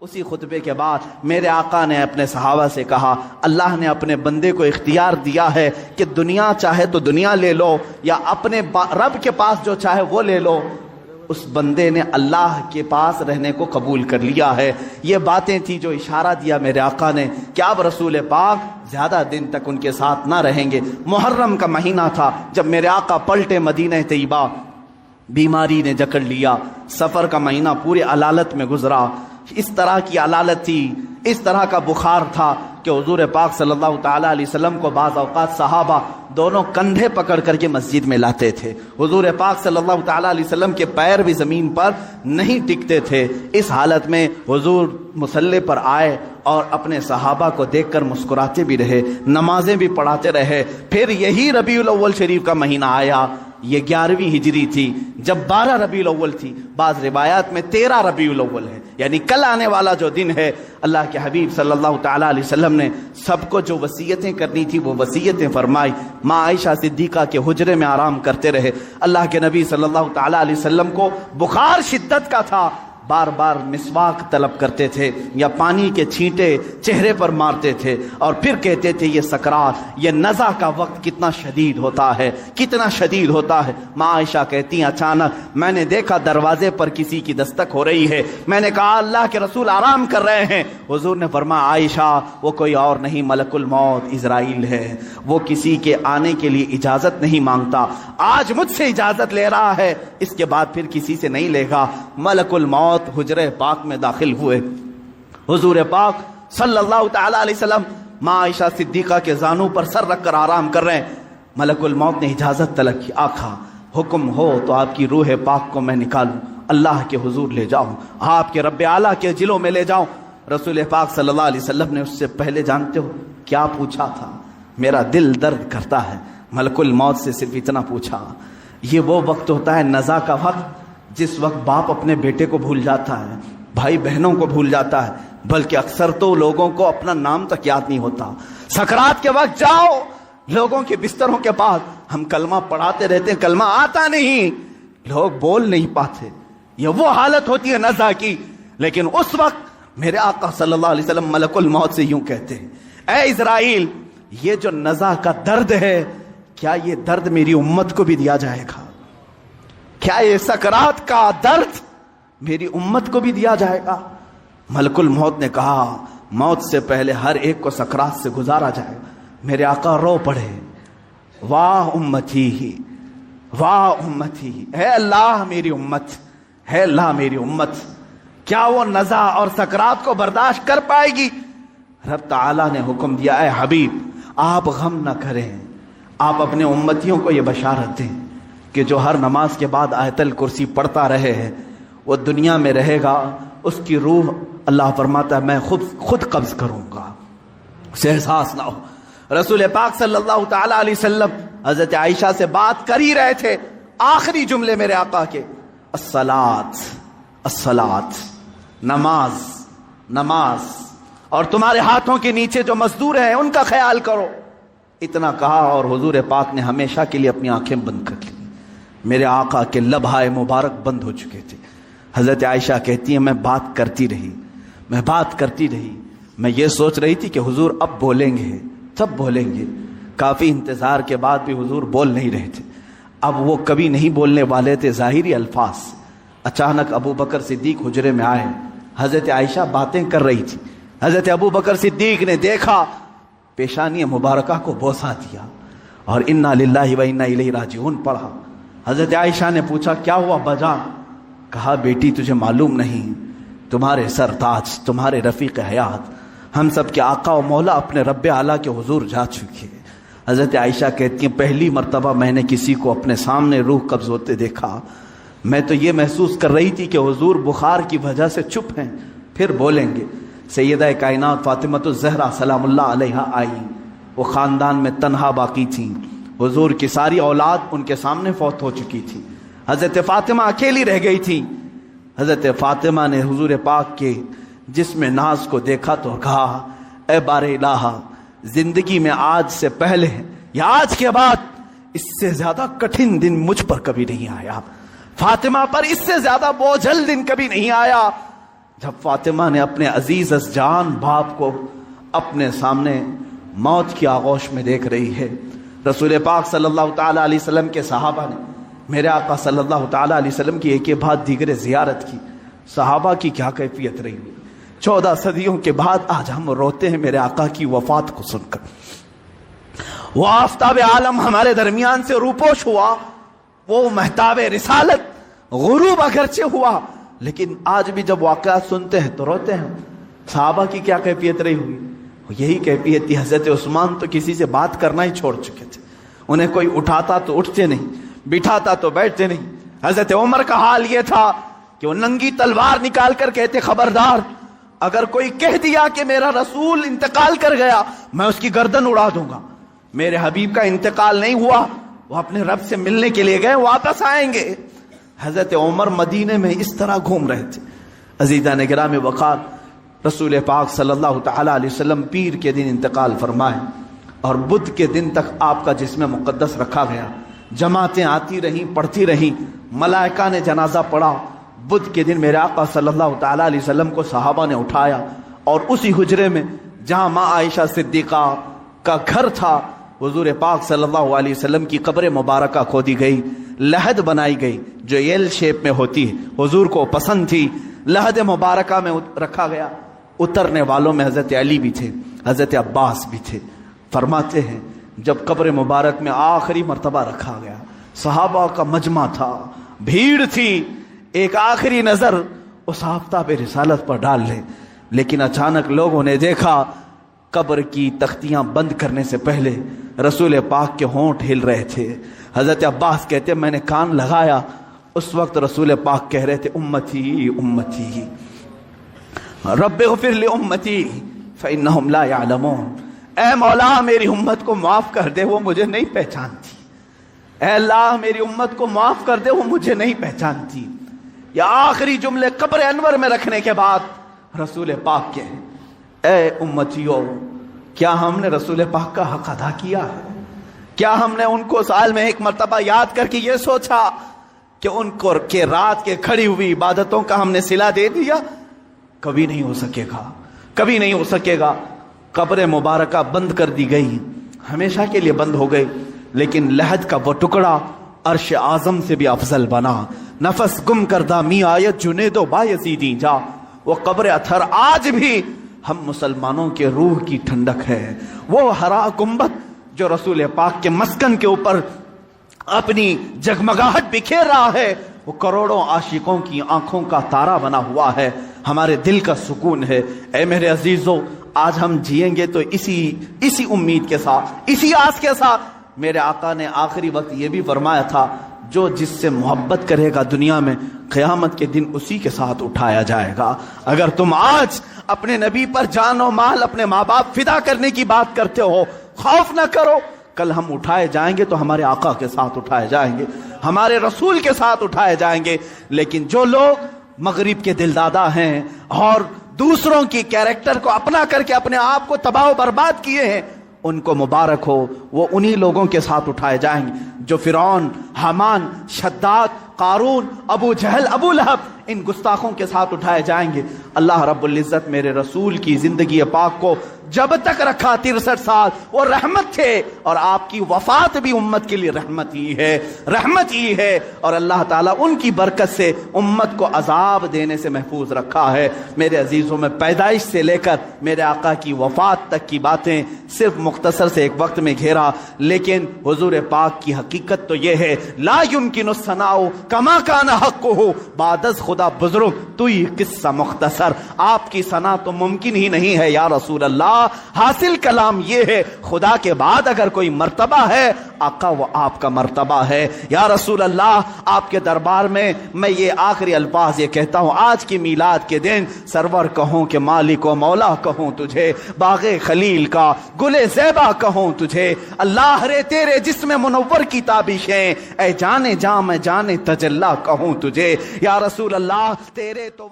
اسی خطبے کے بعد میرے آقا نے اپنے صحابہ سے کہا، اللہ نے اپنے بندے کو اختیار دیا ہے کہ دنیا چاہے تو دنیا لے لو یا اپنے رب کے پاس جو چاہے وہ لے لو۔ اس بندے نے اللہ کے پاس رہنے کو قبول کر لیا ہے۔ یہ باتیں تھی جو اشارہ دیا میرے آقا نے کہ اب رسول پاک زیادہ دن تک ان کے ساتھ نہ رہیں گے۔ محرم کا مہینہ تھا جب میرے آقا پلٹے مدینہ طیبہ، بیماری نے جکڑ لیا، سفر کا مہینہ پورے علالت میں گزرا۔ اس طرح کی علالت تھی، اس طرح کا بخار تھا کہ حضور پاک صلی اللہ تعالیٰ علیہ وسلم کو بعض اوقات صحابہ دونوں کندھے پکڑ کر کے مسجد میں لاتے تھے۔ حضور پاک صلی اللہ تعالیٰ علیہ وسلم کے پیر بھی زمین پر نہیں ٹکتے تھے۔ اس حالت میں حضور مصلی پر آئے اور اپنے صحابہ کو دیکھ کر مسکراتے بھی رہے، نمازیں بھی پڑھاتے رہے۔ پھر یہی ربیع الاول شریف کا مہینہ آیا، یہ 11ویں ہجری تھی، جب 12 ربیع الاول تھی، بعض روایات میں 13 ربیع الاول ہے، یعنی کل آنے والا جو دن ہے۔ اللہ کے حبیب صلی اللہ تعالیٰ علیہ وسلم نے سب کو جو وصیتیں کرنی تھی وہ وصیتیں فرمائی۔ ماں عائشہ صدیقہ کے حجرے میں آرام کرتے رہے۔ اللہ کے نبی صلی اللہ تعالیٰ علیہ وسلم کو بخار شدت کا تھا، بار بار مسواک طلب کرتے تھے یا پانی کے چھینٹے چہرے پر مارتے تھے اور پھر کہتے تھے یہ سکرات، یہ نزع کا وقت کتنا شدید ہوتا ہے، کتنا شدید ہوتا ہے۔ ماں عائشہ کہتی ہیں اچانک میں نے دیکھا دروازے پر کسی کی دستک ہو رہی ہے، میں نے کہا اللہ کے رسول آرام کر رہے ہیں۔ حضور نے فرمایا عائشہ وہ کوئی اور نہیں ملک الموت عزرائیل ہے، وہ کسی کے آنے کے لیے اجازت نہیں مانگتا، آج مجھ سے اجازت لے رہا ہے، اس کے بعد پھر کسی سے نہیں لے گا۔ ملک الموت حجرے پاک میں داخل ہوئے۔ حضور پاک صلی اللہ تعالیٰ علیہ وسلم ماں عائشہ صدیقہ کے زانوں پر سر رکھ کر آرام کر رہے ہیں۔ ملک الموت نے اجازت طلب کی، آقا حکم ہو تو آپ کی روح پاک کو میں نکالوں، اللہ کے حضور لے جاؤں، آپ کے رب اعلیٰ کے جلوں میں لے جاؤں۔ رسول پاک صلی اللہ علیہ وسلم نے اس سے پہلے جانتے ہو کیا پوچھا تھا؟ میرا دل درد کرتا ہے۔ ملک الموت سے صرف اتنا پوچھا، یہ وہ وقت ہوتا ہے نزع کا وقت جس وقت باپ اپنے بیٹے کو بھول جاتا ہے، بھائی بہنوں کو بھول جاتا ہے، بلکہ اکثر تو لوگوں کو اپنا نام تک یاد نہیں ہوتا۔ سکرات کے وقت جاؤ لوگوں کے بستروں کے پاس، ہم کلمہ پڑھاتے رہتے ہیں، کلمہ آتا نہیں، لوگ بول نہیں پاتے، یہ وہ حالت ہوتی ہے نزع کی۔ لیکن اس وقت میرے آقا صلی اللہ علیہ وسلم ملک الموت سے یوں کہتے ہیں، اے اسرائیل یہ جو نزع کا درد ہے، کیا یہ درد میری امت کو بھی دیا جائے گا؟ کیا یہ سکرات کا درد میری امت کو بھی دیا جائے گا؟ ملک الموت نے کہا موت سے پہلے ہر ایک کو سکرات سے گزارا جائے گا۔ میرے آقا رو پڑے، واہ امتی ہی، واہ امتی، اے اللہ میری امت، اے اللہ میری امت، کیا وہ نزع اور سکرات کو برداشت کر پائے گی؟ رب تعالیٰ نے حکم دیا، اے حبیب آپ غم نہ کریں، آپ اپنے امتیوں کو یہ بشارت دیں کہ جو ہر نماز کے بعد آیت الکرسی پڑھتا رہے ہے وہ دنیا میں رہے گا، اس کی روح اللہ فرماتا ہے میں خود قبض کروں گا، اسے احساس نہ ہو۔ رسول پاک صلی اللہ تعالیٰ علیہ وسلم حضرت عائشہ سے بات کر ہی رہے تھے، آخری جملے میرے آقا کے الصلاۃ الصلاۃ، نماز نماز، اور تمہارے ہاتھوں کے نیچے جو مزدور ہیں ان کا خیال کرو، اتنا کہا اور حضور پاک نے ہمیشہ کے لیے اپنی آنکھیں بند کر لی۔ میرے آقا کے لبھائے مبارک بند ہو چکے تھے۔ حضرت عائشہ کہتی ہیں میں بات کرتی رہی، میں بات کرتی رہی، میں یہ سوچ رہی تھی کہ حضور اب بولیں گے، تب بولیں گے۔ کافی انتظار کے بعد بھی حضور بول نہیں رہے تھے۔ اب وہ کبھی نہیں بولنے والے تھے ظاہری الفاظ سے۔ اچانک ابو بکر صدیق حجرے میں آئے، حضرت عائشہ باتیں کر رہی تھی، حضرت ابو بکر صدیق نے دیکھا، پیشانی مبارکہ کو بوسہ دیا اور انا للہ و انا الیہ راجعون پڑھا۔ حضرت عائشہ نے پوچھا کیا ہوا بجان؟ کہا بیٹی تجھے معلوم نہیں، تمہارے سرتاج، تمہارے رفیق حیات، ہم سب کے آقا و مولا اپنے رب اعلیٰ کے حضور جا چکے۔ حضرت عائشہ کہتی ہیں پہلی مرتبہ میں نے کسی کو اپنے سامنے روح قبض ہوتے دیکھا، میں تو یہ محسوس کر رہی تھی کہ حضور بخار کی وجہ سے چپ ہیں، پھر بولیں گے۔ سیدہ کائنات فاطمۃ الزہرا سلام اللہ علیہا آئی، وہ خاندان میں تنہا باقی تھیں، حضور کی ساری اولاد ان کے سامنے فوت ہو چکی تھی، حضرت فاطمہ اکیلی رہ گئی تھی۔ حضرت فاطمہ نے حضور پاک کے جسم ناز کو دیکھا تو کہا اے بار الہ، زندگی میں آج سے پہلے یا آج کے بعد اس سے زیادہ کٹھن دن مجھ پر کبھی نہیں آیا، فاطمہ پر اس سے زیادہ بوجھل دن کبھی نہیں آیا۔ جب فاطمہ نے اپنے عزیز از جان باپ کو اپنے سامنے موت کی آغوش میں دیکھ رہی ہے، رسول پاک صلی اللہ تعالیٰ علیہ وسلم کے صحابہ نے میرے آقا صلی اللہ تعالیٰ علیہ وسلم کی ایک کے بعد دیگر زیارت کی، صحابہ کی کیا کیفیت رہی ہوئی۔ 14 صدیوں کے بعد آج ہم روتے ہیں میرے آقا کی وفات کو سن کر۔ وہ آفتاب عالم ہمارے درمیان سے روپوش ہوا، وہ مہتاب رسالت غروب اگرچہ ہوا، لیکن آج بھی جب واقعات سنتے ہیں تو روتے ہیں۔ صحابہ کی کیا کیفیت رہی ہوئی؟ یہی کیفیت تھی۔ حضرت عثمان تو کسی سے بات کرنا ہی چھوڑ چکے تھے، انہیں کوئی اٹھاتا تو اٹھتے نہیں، بٹھاتا تو بیٹھتے نہیں۔ حضرت عمر کا حال یہ تھا کہ وہ ننگی تلوار نکال کر کہتے خبردار، اگر کوئی کہہ دیا کہ میرا رسول انتقال کر گیا میں اس کی گردن اڑا دوں گا۔ میرے حبیب کا انتقال نہیں ہوا، وہ اپنے رب سے ملنے کے لیے گئے، واپس آئیں گے۔ حضرت عمر مدینے میں اس طرح گھوم رہے تھے۔ عزیزان گرامی وقار، رسول پاک صلی اللہ تعالیٰ علیہ وسلم پیر کے دن انتقال فرمائے اور بدھ کے دن تک آپ کا جسم مقدس رکھا گیا۔ جماعتیں آتی رہیں، پڑھتی رہیں، ملائکہ نے جنازہ پڑھا۔ بدھ کے دن میرے آقا صلی اللہ تعالیٰ علیہ وسلم کو صحابہ نے اٹھایا اور اسی حجرے میں جہاں ماں عائشہ صدیقہ کا گھر تھا، حضور پاک صلی اللہ علیہ وسلم کی قبر مبارکہ کھودی گئی، لحد بنائی گئی جو ایل شیپ میں ہوتی ہے، حضور کو پسند تھی، لحد مبارکہ میں رکھا گیا۔ اترنے والوں میں حضرت علی بھی تھے، حضرت عباس بھی تھے۔ فرماتے ہیں جب قبر مبارک میں آخری مرتبہ رکھا گیا، صحابہ کا مجمع تھا، بھیڑ تھی، ایک آخری نظر اس آفتاب رسالت پر ڈال لے، لیکن اچانک لوگوں نے دیکھا قبر کی تختیاں بند کرنے سے پہلے رسول پاک کے ہونٹ ہل رہے تھے۔ حضرت عباس کہتے میں نے کان لگایا، اس وقت رسول پاک کہہ رہے تھے امتی امتی رب اغفر لامتی فانہم لا یعلمون، اے مولا میری امت کو معاف کر دے، وہ مجھے نہیں پہچانتی۔ اے اللہ میری امت کو معاف کر دے، وہ مجھے نہیں پہچانتی۔ یہ آخری جملے قبر انور میں رکھنے کے بعد رسول پاک کے اے امتیو، کیا ہم نے رسول پاک کا حق ادا کیا ہے؟ کیا ہم نے ان کو سال میں ایک مرتبہ یاد کر کے یہ سوچا کہ ان کو کہ رات کے کھڑی ہوئی عبادتوں کا ہم نے صلہ دے دیا؟ کبھی نہیں ہو سکے گا، کبھی نہیں ہو سکے گا۔ قبر مبارکہ بند کر دی گئی، ہمیشہ کے لیے بند ہو گئی، لیکن لحد کا وہ ٹکڑا عرش اعظم سے بھی افضل بنا۔ نفس گم کردہ می آیت جنید و بایزیدی جا، وہ قبر اثر آج بھی ہم مسلمانوں کے روح کی ٹھنڈک ہے۔ وہ ہرا گنبد جو رسول پاک کے مسکن کے اوپر اپنی جگمگاہٹ بکھیر رہا ہے، وہ کروڑوں عاشقوں کی آنکھوں کا تارا بنا ہوا ہے، ہمارے دل کا سکون ہے۔ اے میرے عزیزو، آج ہم جئیں گے تو اسی امید کے ساتھ، اسی آس کے ساتھ۔ میرے آقا نے آخری وقت یہ بھی فرمایا تھا جو جس سے محبت کرے گا دنیا میں، قیامت کے دن اسی کے ساتھ اٹھایا جائے گا۔ اگر تم آج اپنے نبی پر جان و مال، اپنے ماں باپ فدا کرنے کی بات کرتے ہو، خوف نہ کرو، کل ہم اٹھائے جائیں گے تو ہمارے آقا کے ساتھ اٹھائے جائیں گے، ہمارے رسول کے ساتھ اٹھائے جائیں گے۔ لیکن جو لوگ مغرب کے دلدادہ ہیں اور دوسروں کی کیریکٹر کو اپنا کر کے اپنے آپ کو تباہ و برباد کیے ہیں، ان کو مبارک ہو، وہ انہی لوگوں کے ساتھ اٹھائے جائیں گے جو فرعون، حامان، شداد، قارون، ابو جہل، ابو لہب، ان گستاخوں کے ساتھ اٹھائے جائیں گے۔ اللہ رب العزت میرے رسول کی زندگی پاک کو جب تک رکھا 63 سال وہ رحمت تھے، اور آپ کی وفات بھی امت کے لیے رحمت ہی ہے، رحمت ہی ہے۔ اور اللہ تعالیٰ ان کی برکت سے امت کو عذاب دینے سے محفوظ رکھا ہے۔ میرے عزیزوں، میں پیدائش سے لے کر میرے آقا کی وفات تک کی باتیں صرف مختصر سے ایک وقت میں گھیرا، لیکن حضور پاک کی حقیقت تو یہ ہے، لا یمکن الثناء کما کان حقہ، بعد از خدا بزرگ تو یہ قصہ مختصر، آپ کی ثنا تو ممکن ہی نہیں ہے یا رسول اللہ۔ حاصل کلام یہ ہے، خدا کے بعد اگر کوئی مرتبہ ہے، آقا وہ آپ کا مرتبہ ہے یا رسول اللہ۔ آپ کے دربار میں میں یہ آخری الفاظ یہ کہتا ہوں، آج کی میلاد کے دن سرور کہوں کہ مالک و مولا کہوں تجھے، باغ خلیل کا گل زیبا کہوں تجھے، اللہ رے تیرے جسم منور کی تابشیں، اے جانے جاں میں جانے تجلی کہوں تجھے، یا رسول اللہ تیرے تو